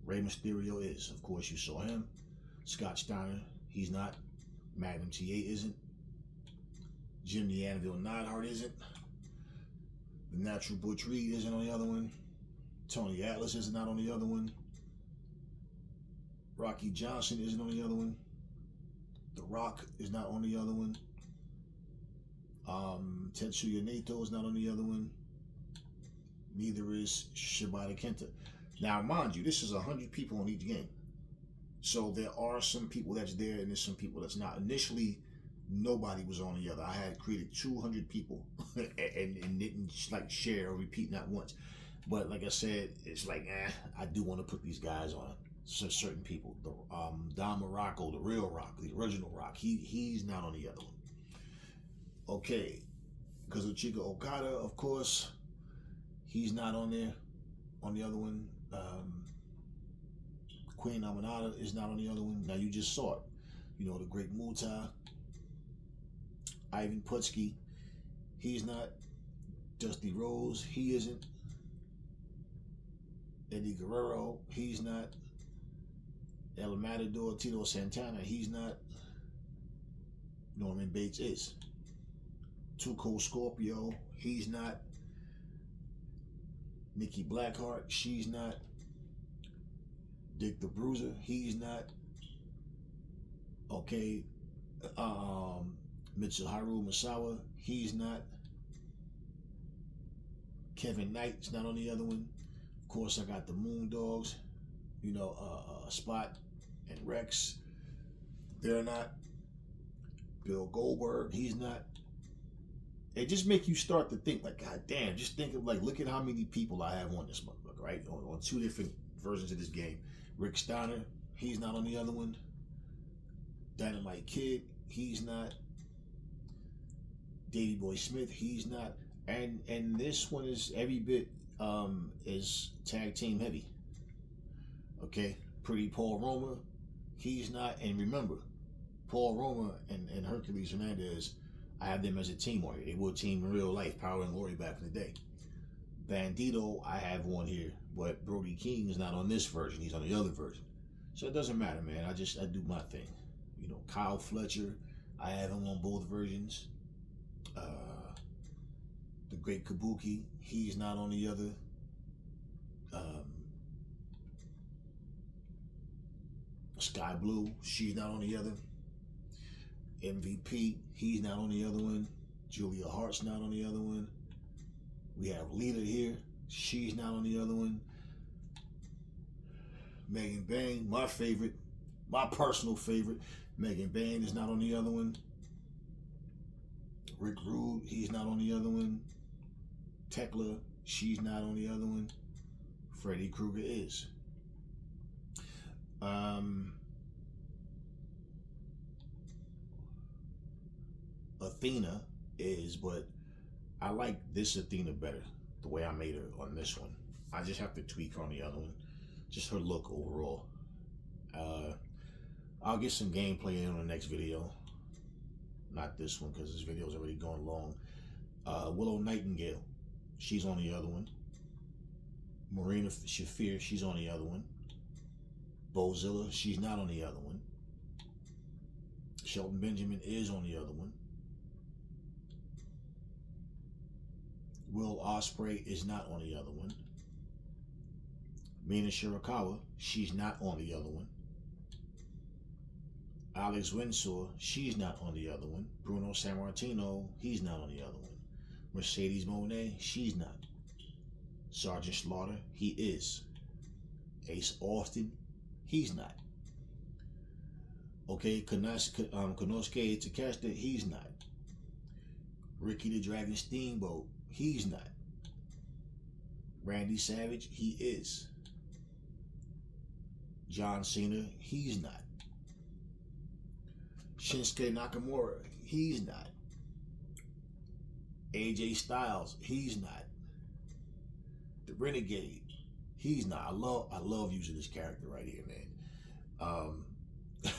Rey Mysterio is, of course, you saw him. Scott Steiner, he's not. Magnum TA isn't. Jim the Anvil Neidhart isn't. The Natural Butch Reed isn't on the other one. Tony Atlas is not on the other one. Rocky Johnson isn't on the other one. The Rock is not on the other one. Tetsuya Naito is not on the other one. Neither is Shibata Kenta. Now, mind you, this is 100 people on each game. So there are some people that's there and there's some people that's not. Initially, nobody was on the other. I had created 200 people and didn't share or repeat not once. But like I said, it's I do want to put these guys on. So certain people, the Don Morocco, the real Rock, the original Rock, he's not on the other one. Okay, Kazuchika Okada, of course, he's not on there, on the other one. Queen Aminata is not on the other one. Now you just saw it. The Great Muta, Ivan Putski, he's not. Dusty Rose, he isn't. Eddie Guerrero, he's not. El Matador, Tito Santana, he's not. Norman Bates is. Tuco Scorpio, he's not. Nikki Blackheart, she's not. Dick the Bruiser, he's not. Okay, Mitsuharu Misawa, he's not. Kevin Knight's not on the other one. Of course, I got the Moondogs, Spot and Rex. They're not. Bill Goldberg, he's not. it just make you start to think like, God damn, just think of like, look at how many people I have on this motherfucker, right? On two different versions of this game. Rick Steiner, he's not on the other one. Dynamite Kid, he's not. Davey Boy Smith, he's not. And this one is every bit is tag team heavy. Okay, Pretty Paul Roma, he's not. And remember, Paul Roma and Hercules Hernandez, I have them as a team on here. They were a team in real life, Power and Glory back in the day. Bandito, I have one here, but Brody King is not on this version. He's on the other version. So it doesn't matter, man. I do my thing. You know, Kyle Fletcher, I have him on both versions. The Great Kabuki, he's not on the other. Sky Blue, she's not on the other. MVP, he's not on the other one. Julia Hart's not on the other one. We have Lita here, she's not on the other one. Megan Bang, my favorite, my personal favorite. Megan Bang is not on the other one. Rick Rude, he's not on the other one. Tekla, she's not on the other one. Freddy Krueger is. Athena is, but I like this Athena better, the way I made her on this one. I just have to tweak her on the other one. Just her look overall. I'll get some gameplay in on the next video. Not this one, because this video is already going long. Willow Nightingale, she's on the other one. Marina Shafir, she's on the other one. Bozilla, she's not on the other one. Shelton Benjamin is on the other one. Will Ospreay is not on the other one. Mina Shirakawa, she's not on the other one. Alex Windsor, she's not on the other one. Bruno Sammartino, he's not on the other one. Mercedes Moné, she's not. Sergeant Slaughter, he is. Ace Austin, he's not. Okay, Konosuke Takeshita, he's not. Ricky the Dragon Steamboat, he's not. Randy Savage, he is. John Cena, he's not. Shinsuke Nakamura, he's not. AJ Styles, he's not. The Renegade, he's not. I love using this character right here, man.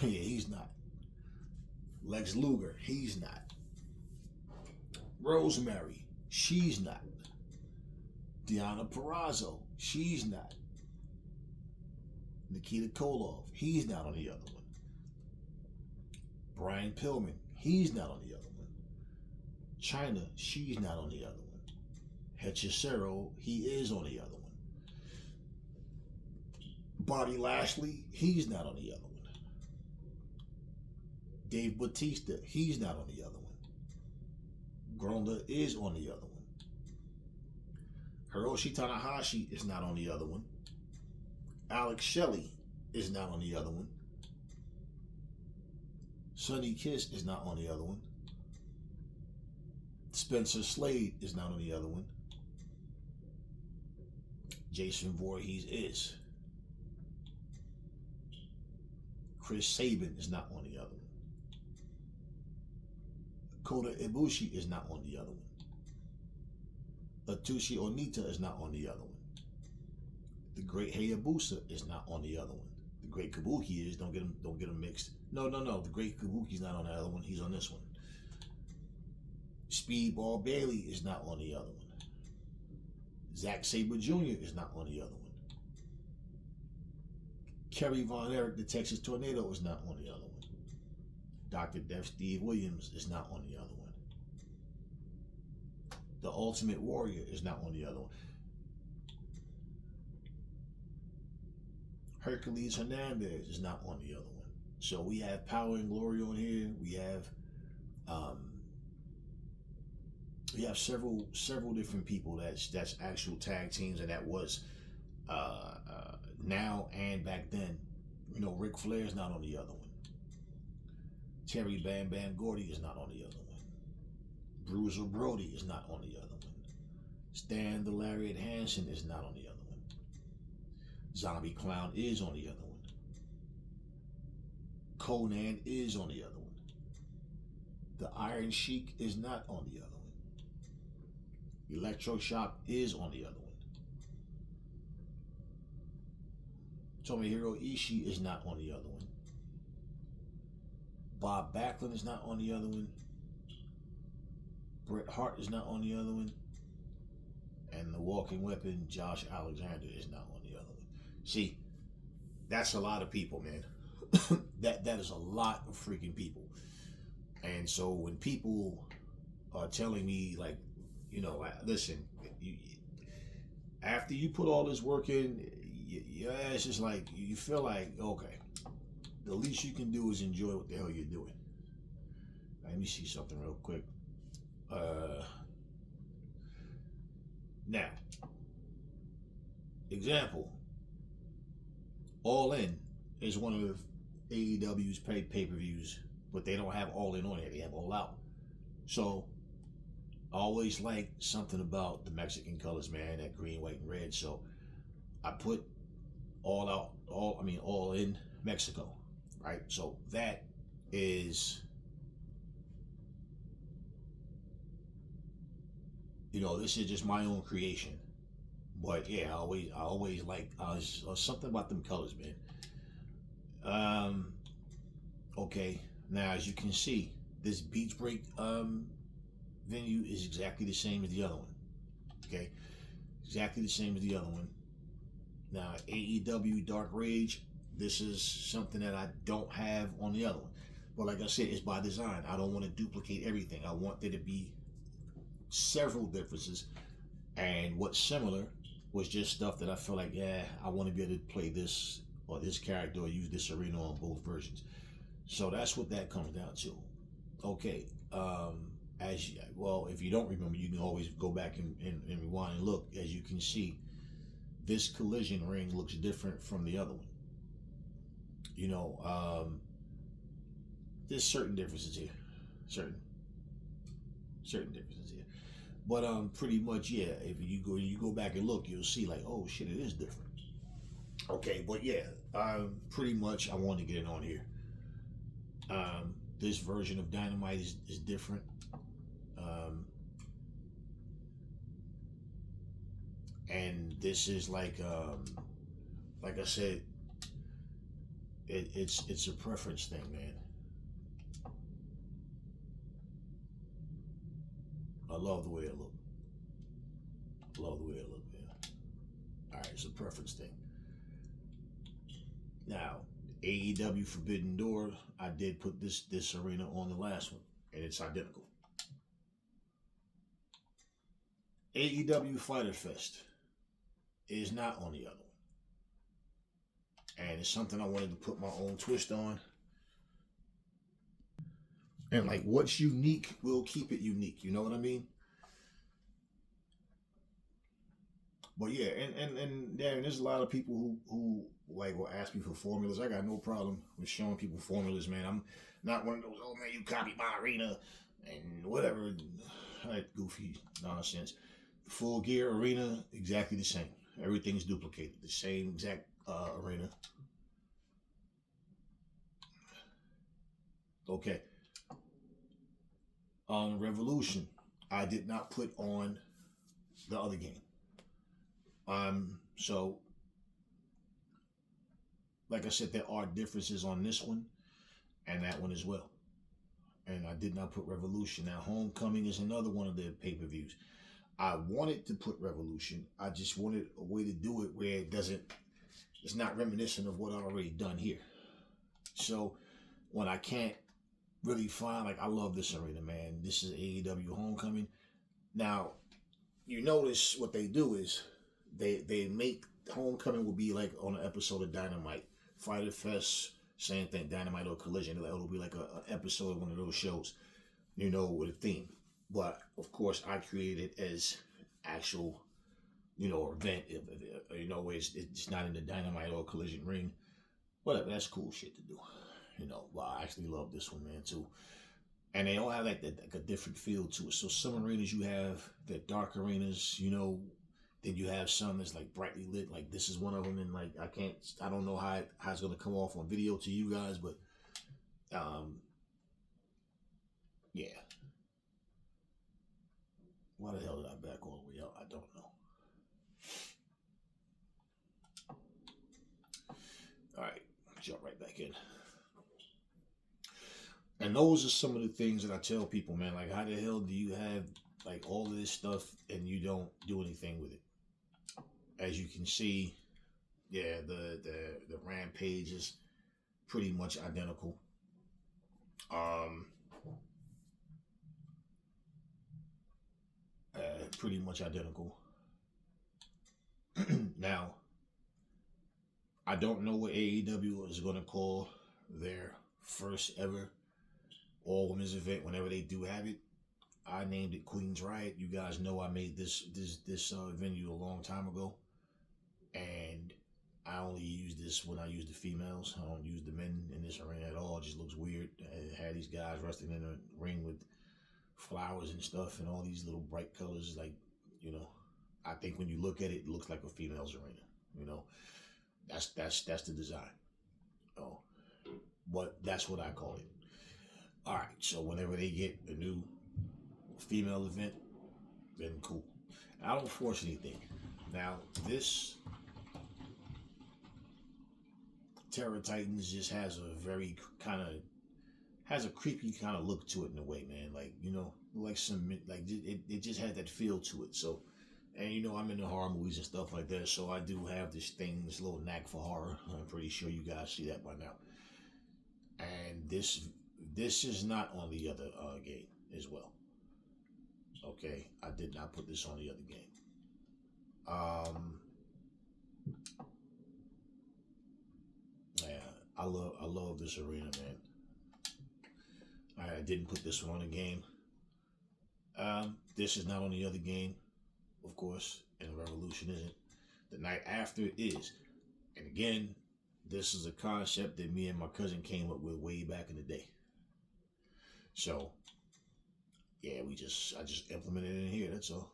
Yeah, he's not. Lex Luger, he's not. Rosemary, she's not. Deonna Purrazzo, she's not. Nikita Koloff, he's not on the other one. Brian Pillman, he's not on the other one. China, she's not on the other one. Hechicero, he is on the other one. Bobby Lashley, he's not on the other one. Dave Bautista, he's not on the other one. Gronda is on the other one. Hiroshi Tanahashi is not on the other one. Alex Shelley is not on the other one. Sonny Kiss is not on the other one. Spencer Slade is not on the other one. Jason Voorhees is. Chris Sabin is not on the other one. Kota Ibushi is not on the other one. Atsushi Onita is not on the other one. The Great Hayabusa is not on the other one. The Great Kabuki is. Don't get them mixed. No. The Great Kabuki's not on the other one. He's on this one. Speedball Bailey is not on the other one. Zack Sabre Jr. is not on the other one. Kerry Von Erich, the Texas Tornado, is not on the other one. Dr. Death Steve Williams is not on the other one. The Ultimate Warrior is not on the other one. Hercules Hernandez is not on the other one. So we have Power and Glory on here. We have several different people that's actual tag teams, and that was now and back then. You know, Ric Flair is not on the other one. Terry Bam Bam Gordy is not on the other one. Bruiser Brody is not on the other one. Stan the Lariat Hansen is not on the other one. Zombie Clown is on the other one. Conan is on the other one. The Iron Sheik is not on the other one. Electroshock is on the other one. Tomohiro Ishii is not on the other one. Bob Backlund is not on the other one. Bret Hart is not on the other one. And the Walking Weapon, Josh Alexander, is not on the other one. See, that's a lot of people, man. that is a lot of freaking people. And so when people are telling me, like, you know, listen, after you put all this work in, it's just like, you feel like, okay, the least you can do is enjoy what the hell you're doing. Let me see something real quick. Now, example, All In is one of AEW's pay-per-views, but they don't have All In on it. They have All Out. So, I always like something about the Mexican colors, man, that green, white, and red. So, I put All In Mexico, right? So, that is, you know, this is just my own creation. But yeah, I always like something about them colors, man. Okay, now as you can see, this Beach Break venue is exactly the same as the other one. Okay, exactly the same as the other one. Now AEW Dark Rage, this is something that I don't have on the other one. But like I said, it's by design. I don't want to duplicate everything. I want there to be several differences, and what's similar was just stuff that I feel like, yeah, I want to be able to play this or this character or use this arena on both versions. So that's what that comes down to. Okay, if you don't remember, you can always go back and rewind and look. As you can see, this Collision ring looks different from the other one. You know, there's certain differences here, certain differences here. But pretty much, yeah, if you go back and look, you'll see like, oh shit, it is different. Okay, but yeah, pretty much I wanted to get it on here. This version of Dynamite is different. And this is like I said, it's a preference thing, man. I love the way it looks. Love the way it looks, man. All right, it's a preference thing. Now, AEW Forbidden Door, I did put this arena on the last one, and it's identical. AEW Fighter Fest is not on the other one. And it's something I wanted to put my own twist on. And like, what's unique, we'll keep it unique. You know what I mean? But yeah, and there's a lot of people who like will ask me for formulas. I got no problem with showing people formulas, man. I'm not one of those, oh man, you copied my arena and whatever, that goofy nonsense. The Full Gear arena, exactly the same. Everything's duplicated. The same exact arena. Okay. On Revolution, I did not put on the other game. So, like I said, there are differences on this one and that one as well. And I did not put Revolution. Now, Homecoming is another one of the pay-per-views. I wanted to put Revolution. I just wanted a way to do it where it's not reminiscent of what I've already done here. So, when I can't really find, like, I love this arena, man. This is AEW Homecoming. Now, you notice what they do is they make Homecoming will be like on an episode of Dynamite. Fighter Fest, same thing, Dynamite or Collision. It'll be like an episode of one of those shows, you know, with a theme. But, of course, I created it as actual, you know, event. You know, it's not in the Dynamite or Collision ring. Whatever, that's cool shit to do. You know, but I actually love this one, man, too. and they all have like a different feel to it. So some arenas you have the dark arenas, you know. Then you have some that's like brightly lit, like this is one of them, and like I don't know how it's gonna come off on video to you guys, but yeah. Why the hell did I back all the way out? I don't know. All right, jump right back in. And those are some of the things that I tell people, man. Like, how the hell do you have like all of this stuff and you don't do anything with it? As you can see, yeah, the Rampage is pretty much identical. Um, Pretty much identical. Now, I don't know what AEW is going to call their first ever all women's event whenever they do have it. I named it Queen's Riot. You guys know I made this venue a long time ago, and I only use this when I use the females. I don't use the men in this arena at all. It just looks weird. I had these guys wrestling in a ring with flowers and stuff and all these little bright colors. Like, you know, I think when you look at it, it looks like a females arena. You know, that's the design. Oh, but that's what I call it. All right. So whenever they get a new female event, then cool. I don't force anything. Now this Terror Titans just has a very has a creepy kind of look to it in a way, man. Like, you know, like it just had that feel to it. So, and you know, I'm into horror movies and stuff like that, so I do have this little knack for horror. I'm pretty sure you guys see that by now. And this is not on the other game as well. Okay, I did not put this on the other game. Yeah, I love this arena, man. I didn't put this one on the game. This is not on the other game, of course, and Revolution isn't. The night after is. And again, this is a concept that me and my cousin came up with way back in the day. So, yeah, I just implemented it in here, that's all.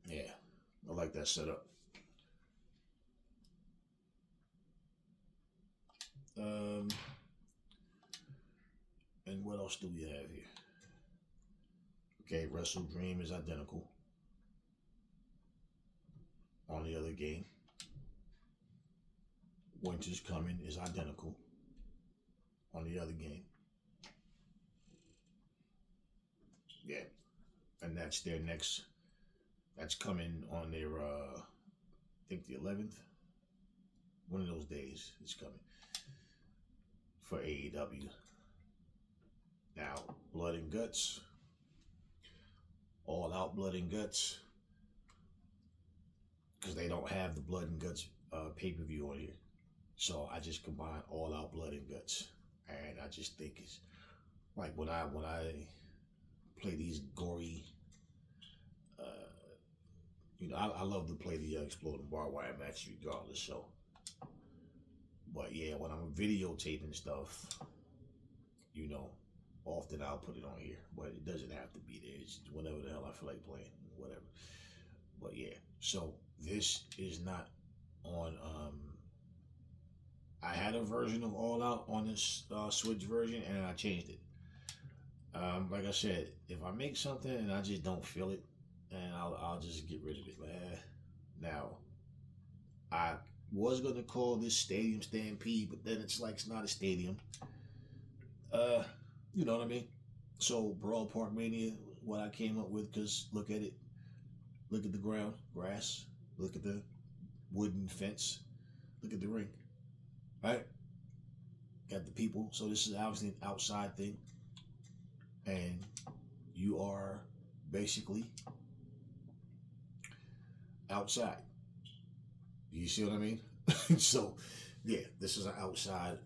Yeah, I like that setup. And what else do we have here? Okay, Wrestle Dream is identical on the other game. Winter's Coming is identical on the other game. Yeah, and that's their next. That's coming on their, I think the 11th. One of those days it's coming for AEW. Now, Blood and Guts, All Out Blood and Guts, because they don't have the Blood and Guts pay-per-view on here. So I just combine All Out Blood and Guts, and I just think it's like when I play these gory, you know, I love to play the exploding barbed wire match regardless. So, but yeah, when I'm videotaping stuff, you know, often I'll put it on here, but it doesn't have to be there. It's whenever the hell I feel like playing, whatever. But yeah, so this is not on. I had a version of All Out on this Switch version, and I changed it. Like I said, if I make something and I just don't feel it, and I'll just get rid of it. Now, I was gonna call this Stadium Stampede, but then it's like it's not a stadium. You know what I mean? So Brawl Park Mania, what I came up with, because look at it. Look at the ground, grass. Look at the wooden fence. Look at the ring. Right? Got the people. So this is obviously an outside thing. And you are basically outside. You see what I mean? So, yeah, this is an outside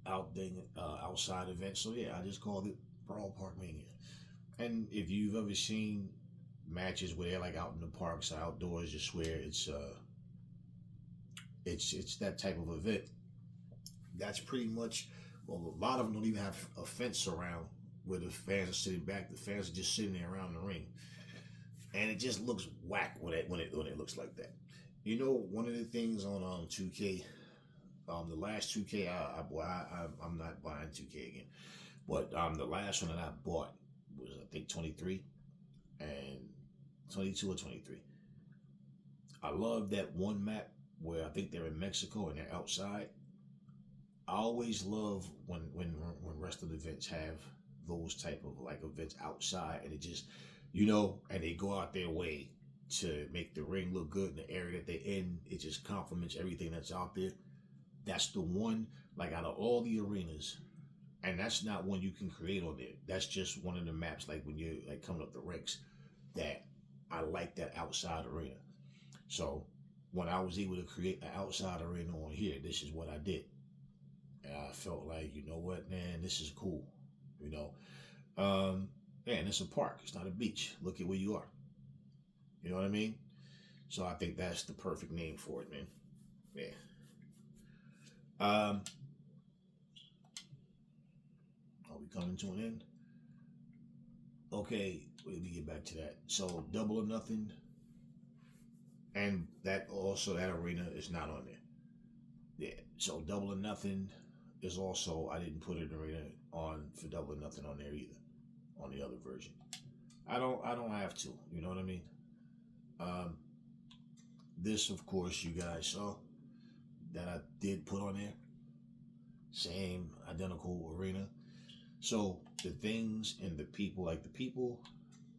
event. So yeah, I just called it Brawl Park Mania. And if you've ever seen matches where they're like out in the parks, outdoors, just swear it's that type of event. That's pretty much, well, a lot of them don't even have a fence around where the fans are sitting back. The fans are just sitting there around the ring. And it just looks whack when it looks like that. You know, one of the things on 2K, the last 2K I'm not buying 2K again, but the last one that I bought was, I think, 23 and 22 or 23. I love that one map where I think they're in Mexico and they're outside. I always love when rest of the events have those type of like events outside, and it just, and they go out their way to make the ring look good in the area that they're in. It just complements everything that's out there. That's the one, like, out of all the arenas, and that's not one you can create on there. That's just one of the maps, like when you're like coming up the ranks, that I like that outside arena. So when I was able to create an outside arena on here, this is what I did. And I felt like, you know what, man, this is cool. And it's a park. It's not a beach. Look at where you are. You know what I mean? So I think that's the perfect name for it, man. Yeah. Are we coming to an end? Okay, let me get back to that. So Double or Nothing, and that arena is not on there. Yeah. So Double or Nothing is also, I didn't put an arena on for Double or Nothing on there either, on the other version. I don't have to. You know what I mean? This, of course, you guys saw that I did put on there. Same identical arena. So the things and the people, like the people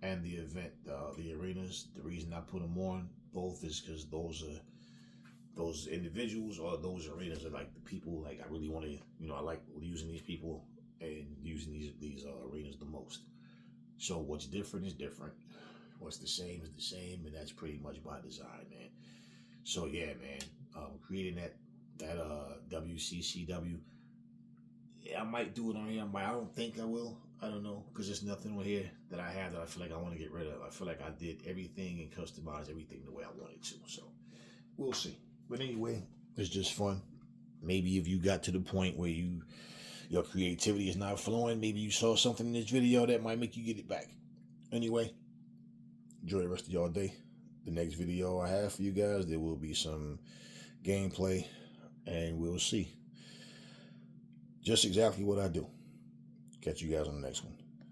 and the event, the arenas, the reason I put them on both is because those individuals or those arenas are like the people, like, I really want to, I like using these people and using these arenas the most. So what's different is different. What's the same is the same, and that's pretty much by design, man. So yeah, man, creating that WCCW. Yeah, I might do it on here. I don't think I will. I don't know, because there's nothing on here that I have that I feel like I want to get rid of. I feel like I did everything and customized everything the way I wanted to. So we'll see. But anyway, it's just fun. Maybe if you got to the point where your creativity is not flowing, maybe you saw something in this video that might make you get it back. Anyway, enjoy the rest of y'all day. The next video I have for you guys, there will be some gameplay, and we'll see just exactly what I do. Catch you guys on the next one.